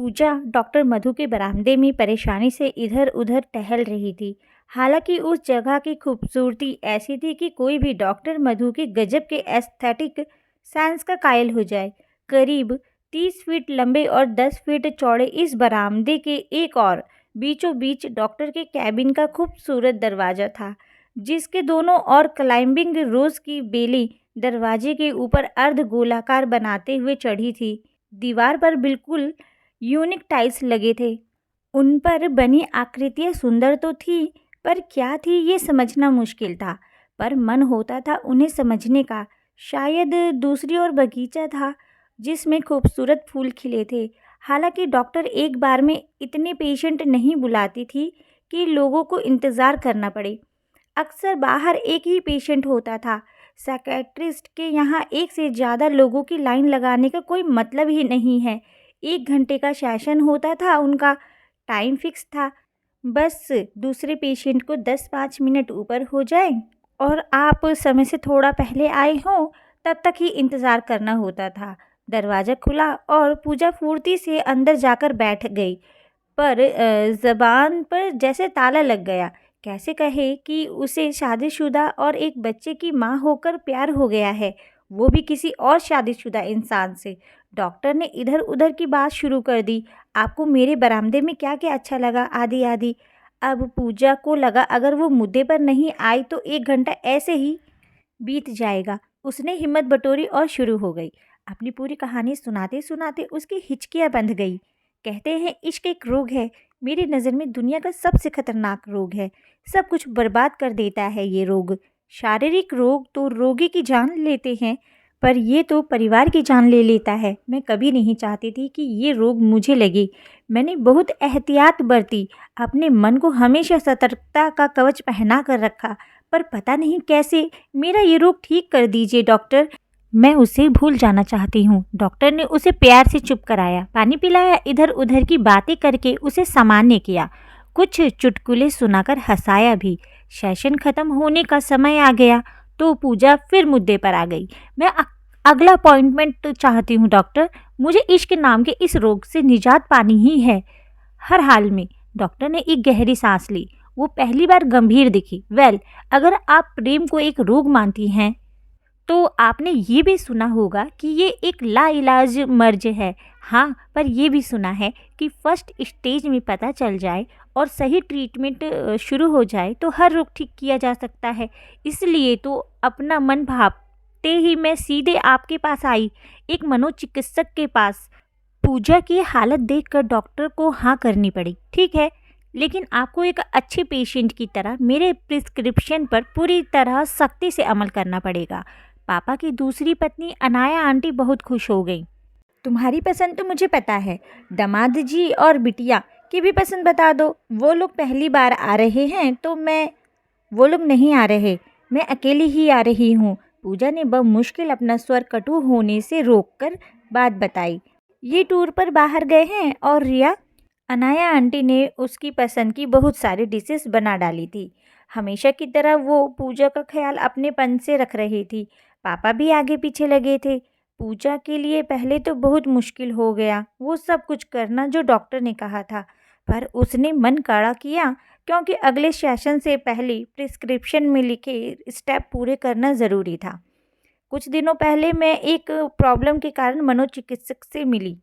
पूजा doctor मधु के बरामदे में परेशानी से इधर-उधर टहल रही थी। हालांकि उस जगह की खूबसूरती ऐसी थी कि कोई भी डॉक्टर मधु के गजब के एस्थेटिक सेंस का कायल हो जाए। करीब 30 फीट लंबे और 10 फीट चौड़े इस बरामदे के एक और बीचों बीच डॉक्टर के कैबिन का खूबसूरत दरवाज़ा था, जिसके दोनों ओर क्लाइंबिंग रोज की बेलें दरवाजे के ऊपर अर्ध गोलाकार बनाते हुए चढ़ी थी। दीवार पर बिल्कुल यूनिक टाइल्स लगे थे। उन पर बनी आकृतियाँ सुंदर तो थी, पर क्या थी ये समझना मुश्किल था। पर मन होता था उन्हें समझने का। शायद दूसरी ओर बगीचा था, जिसमें खूबसूरत फूल खिले थे। हालांकि डॉक्टर एक बार में इतने पेशेंट नहीं बुलाती थी कि लोगों को इंतज़ार करना पड़े। अक्सर बाहर एक ही पेशेंट होता था। साइकियाट्रिस्ट के यहाँ एक से ज़्यादा लोगों की लाइन लगाने का कोई मतलब ही नहीं है। 1 घंटे का सेशन होता था, उनका टाइम फिक्स था। बस दूसरे पेशेंट को 10-5 मिनट ऊपर हो जाए और आप समय से थोड़ा पहले आए हों, तब तक ही इंतज़ार करना होता था। दरवाज़ा खुला और पूजा फुर्ती से अंदर जाकर बैठ गई, पर ज़बान पर जैसे ताला लग गया। कैसे कहे कि उसे शादीशुदा और एक बच्चे की माँ होकर प्यार हो गया है, वो भी किसी और शादीशुदा इंसान से। डॉक्टर ने इधर-उधर की बात शुरू कर दी। आपको मेरे बरामदे में क्या-क्या अच्छा लगा, आदि-आदि। अब पूजा को लगा अगर वो मुद्दे पर नहीं आई तो 1 घंटा ऐसे ही बीत जाएगा। उसने हिम्मत बटोरी और शुरू हो गई। अपनी पूरी कहानी सुनाते-सुनाते उसकी हिचकियाँ बंध गई। कहते हैं इश्क एक रोग है। मेरी नज़र में दुनिया का सबसे खतरनाक रोग है। सब कुछ बर्बाद कर देता है ये रोग। शारीरिक रोग तो रोगी की जान लेते हैं, पर ये तो परिवार की जान ले लेता है। मैं कभी नहीं चाहती थी कि ये रोग मुझे लगे। मैंने बहुत एहतियात बरती, अपने मन को हमेशा सतर्कता का कवच पहना कर रखा, पर पता नहीं कैसे मेरा ये रोग ठीक कर दीजिए डॉक्टर। मैं उसे भूल जाना चाहती हूँ। डॉक्टर ने उसे प्यार से चुप कराया, पानी पिलाया, इधर उधर की बातें करके उसे सामान्य किया, कुछ चुटकुले सुनाकर हंसाया भी। सेशन खत्म होने का समय आ गया तो पूजा फिर मुद्दे पर आ गई। मैं अगला अपॉइंटमेंट चाहती हूँ डॉक्टर। मुझे इश्क नाम के इस रोग से निजात पानी ही है, हर हाल में। डॉक्टर ने एक गहरी सांस ली। वो पहली बार गंभीर दिखी। वेल, अगर आप प्रेम को एक रोग मानती हैं तो आपने ये भी सुना होगा कि ये एक लाइलाज मर्ज है। हाँ, पर ये भी सुना है कि फर्स्ट स्टेज में पता चल जाए और सही ट्रीटमेंट शुरू हो जाए तो हर रोग ठीक किया जा सकता है। इसलिए तो अपना मन भापते ही मैं सीधे आपके पास आई, एक मनोचिकित्सक के पास। पूजा की हालत देखकर डॉक्टर को हाँ करनी पड़ी। ठीक है, लेकिन आपको एक अच्छे पेशेंट की तरह मेरे प्रिस्क्रिप्शन पर पूरी तरह सख्ती से अमल करना पड़ेगा। पापा की दूसरी पत्नी अनाया आंटी बहुत खुश हो गई। तुम्हारी पसंद तो मुझे पता है, दामाद जी और बिटिया की भी पसंद बता दो। वो लोग पहली बार आ रहे हैं तो वो लोग नहीं आ रहे, मैं अकेली ही आ रही हूँ। पूजा ने बमुश्किल अपना स्वर कटु होने से रोककर बात बताई। ये टूर पर बाहर गए हैं और रिया। अनाया आंटी ने उसकी पसंद की बहुत सारी डिशेस बना डाली थी। हमेशा की तरह वो पूजा का ख्याल अपनेपन से रख रही थी। पापा भी आगे पीछे लगे थे। पूजा के लिए पहले तो बहुत मुश्किल हो गया वो सब कुछ करना जो डॉक्टर ने कहा था, पर उसने मन कड़ा किया क्योंकि अगले सेशन से पहले प्रिस्क्रिप्शन में लिखे स्टेप पूरे करना ज़रूरी था। कुछ दिनों पहले मैं एक प्रॉब्लम के कारण मनोचिकित्सक से मिली।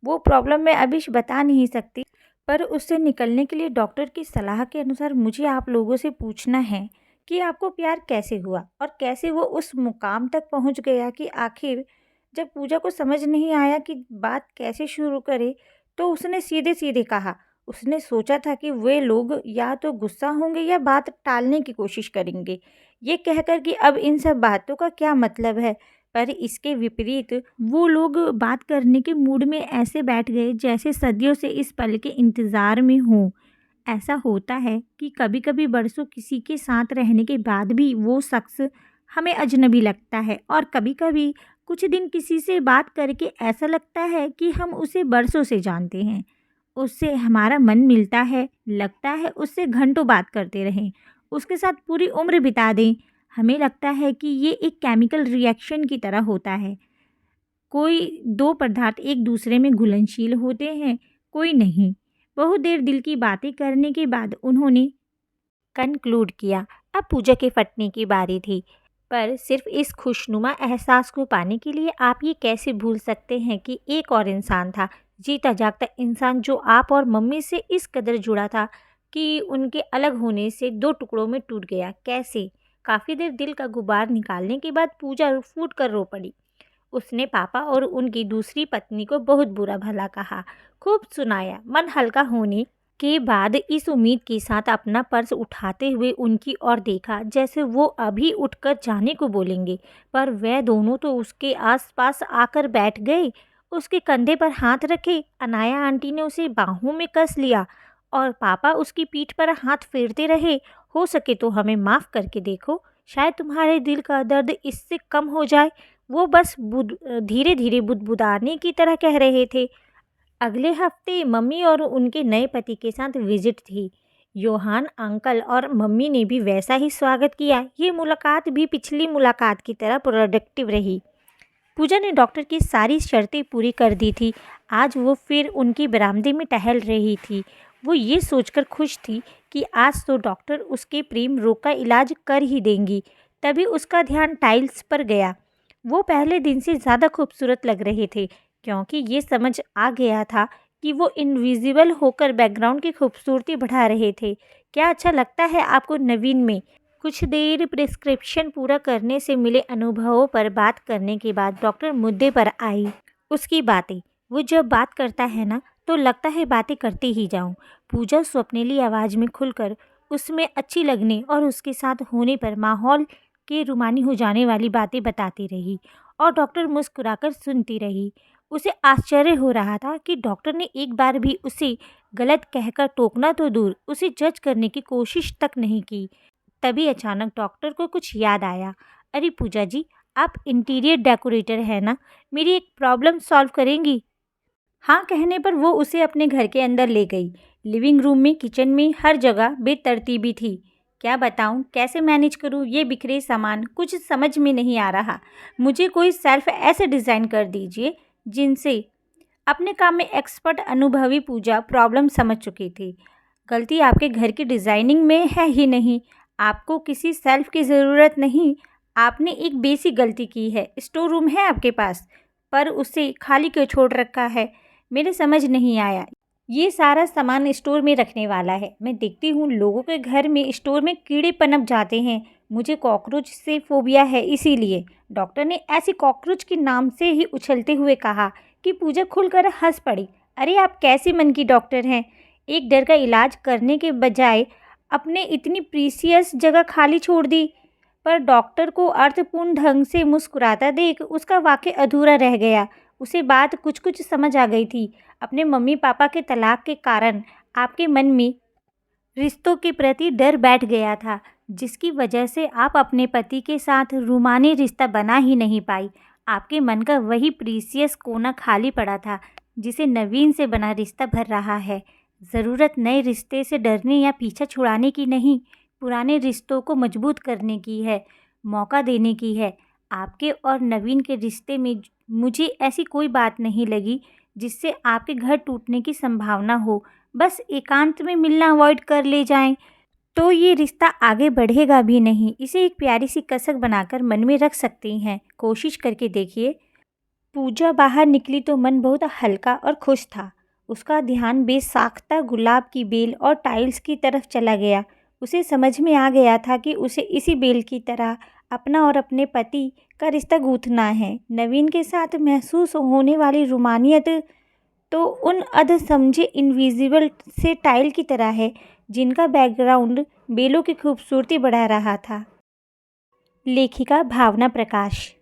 वो प्रॉब्लम मैं अभी बता नहीं सकती, पर उससे निकलने के लिए डॉक्टर की सलाह के अनुसार मुझे आप लोगों से पूछना है कि आपको प्यार कैसे हुआ और कैसे वो उस मुकाम तक पहुंच गया कि आखिर जब पूजा को समझ नहीं आया कि बात कैसे शुरू करे, तो उसने सीधे सीधे कहा। उसने सोचा था कि वे लोग या तो गुस्सा होंगे या बात टालने की कोशिश करेंगे, ये कहकर कि अब इन सब बातों का क्या मतलब है। पर इसके विपरीत वो लोग बात करने के मूड में ऐसे बैठ गए जैसे सदियों से इस पल के इंतज़ार में हों। ऐसा होता है कि कभी-कभी बरसों किसी के साथ रहने के बाद भी वो शख्स हमें अजनबी लगता है, और कभी-कभी कुछ दिन किसी से बात करके ऐसा लगता है कि हम उसे बरसों से जानते हैं। उससे हमारा मन मिलता है, लगता है उससे घंटों बात करते रहें, उसके साथ पूरी उम्र बिता दें। हमें लगता है कि ये एक केमिकल रिएक्शन की तरह होता है। कोई दो पदार्थ एक दूसरे में घुलनशील होते हैं कोई नहीं। बहुत देर दिल की बातें करने के बाद उन्होंने कंक्लूड किया। अब पूजा के फटने की बारी थी। पर सिर्फ इस खुशनुमा एहसास को पाने के लिए आप ये कैसे भूल सकते हैं कि एक और इंसान था, जीता जागता इंसान जो आप और मम्मी से इस कदर जुड़ा था कि उनके अलग होने से दो टुकड़ों में टूट गया। कैसे? काफ़ी देर दिल का गुबार निकालने के बाद पूजा फूट कर रो पड़ी। उसने पापा और उनकी दूसरी पत्नी को बहुत बुरा भला कहा, खूब सुनाया। मन हल्का होने के बाद इस उम्मीद के साथ अपना पर्स उठाते हुए उनकी ओर देखा, जैसे वो अभी उठकर जाने को बोलेंगे, पर वह दोनों तो उसके आसपास आकर बैठ गए। उसके कंधे पर हाथ रखे अनाया आंटी ने उसे बाहों में कस लिया और पापा उसकी पीठ पर हाथ फेरते रहे। हो सके तो हमें माफ़ करके देखो, शायद तुम्हारे दिल का दर्द इससे कम हो जाए। वो बस धीरे धीरे बुदबुदाने की तरह कह रहे थे। अगले हफ्ते मम्मी और उनके नए पति के साथ विजिट थी। योहान अंकल और मम्मी ने भी वैसा ही स्वागत किया। ये मुलाकात भी पिछली मुलाकात की तरह प्रोडक्टिव रही। पूजा ने डॉक्टर की सारी शर्तें पूरी कर दी थी। आज वो फिर उनकी बरामदे में टहल रही थी। वो ये सोचकर खुश थी कि आज तो डॉक्टर उसके प्रेम रोग का इलाज कर ही देंगी। तभी उसका ध्यान टाइल्स पर गया। वो पहले दिन से ज़्यादा खूबसूरत लग रहे थे, क्योंकि ये समझ आ गया था कि वो इनविजिबल होकर बैकग्राउंड की खूबसूरती बढ़ा रहे थे। क्या अच्छा लगता है आपको नवीन में? कुछ देर प्रिस्क्रिप्शन पूरा करने से मिले अनुभवों पर बात करने के बाद डॉक्टर मुद्दे पर आई। उसकी बातें। वो जब बात करता है ना, तो लगता है बातें करते ही जाऊं। पूजा स्वप्नेली आवाज़ में खुलकर उसमें अच्छी लगने और उसके साथ होने पर माहौल के रुमानी हो जाने वाली बातें बताती रही और डॉक्टर मुस्कुराकर सुनती रही। उसे आश्चर्य हो रहा था कि डॉक्टर ने एक बार भी उसे गलत कहकर टोकना तो दूर, उसे जज करने की कोशिश तक नहीं की। तभी अचानक डॉक्टर को कुछ याद आया। अरे पूजा जी, आप इंटीरियर डेकोरेटर हैं ना? मेरी एक प्रॉब्लम सॉल्व करेंगी? हाँ कहने पर वो उसे अपने घर के अंदर ले गई। लिविंग रूम में, किचन में, हर जगह बेतरतीबी थी। क्या बताऊँ, कैसे मैनेज करूँ ये बिखरे सामान, कुछ समझ में नहीं आ रहा। मुझे कोई सेल्फ ऐसे डिज़ाइन कर दीजिए जिनसे अपने काम में एक्सपर्ट अनुभवी पूजा प्रॉब्लम समझ चुकी थी। गलती आपके घर की डिज़ाइनिंग में है ही नहीं। आपको किसी सेल्फ की ज़रूरत नहीं। आपने एक बेसिक गलती की है। स्टोर रूम है आपके पास, पर उसे खाली क्यों छोड़ रखा है? मेरे समझ नहीं आया। ये सारा सामान स्टोर में रखने वाला है। मैं देखती हूँ लोगों के घर में स्टोर में कीड़े पनप जाते हैं। मुझे कॉकरोच से फोबिया है, इसीलिए। डॉक्टर ने ऐसी कॉकरोच के नाम से ही उछलते हुए कहा कि पूजा खुलकर हंस पड़ी। अरे आप कैसे मन की डॉक्टर हैं? एक डर का इलाज करने के बजाय अपने इतनी प्रीसियस जगह खाली छोड़ दी। पर डॉक्टर को अर्थपूर्ण ढंग से मुस्कुराता देख उसका वाक्य अधूरा रह गया। उसे बात कुछ कुछ समझ आ गई थी। अपने मम्मी पापा के तलाक के कारण आपके मन में रिश्तों के प्रति डर बैठ गया था, जिसकी वजह से आप अपने पति के साथ रूमानी रिश्ता बना ही नहीं पाई। आपके मन का वही प्रीसियस कोना खाली पड़ा था जिसे नवीन से बना रिश्ता भर रहा है। ज़रूरत नए रिश्ते से डरने या पीछा छुड़ाने की नहीं, पुराने रिश्तों को मजबूत करने की है, मौका देने की है। आपके और नवीन के रिश्ते में मुझे ऐसी कोई बात नहीं लगी जिससे आपके घर टूटने की संभावना हो। बस एकांत में मिलना अवॉइड कर ले जाएं तो ये रिश्ता आगे बढ़ेगा भी नहीं। इसे एक प्यारी सी कसक बनाकर मन में रख सकती हैं। कोशिश करके देखिए। पूजा बाहर निकली तो मन बहुत हल्का और खुश था। उसका ध्यान बेसाख्ता गुलाब की बेल और टाइल्स की तरफ चला गया। उसे समझ में आ गया था कि उसे इसी बेल की तरह अपना और अपने पति का रिश्ता गूंथना है। नवीन के साथ महसूस होने वाली रोमानियत तो उन अधसमझे इनविजिबल से टाइल की तरह है जिनका बैकग्राउंड बेलों की खूबसूरती बढ़ा रहा था। लेखिका भावना प्रकाश।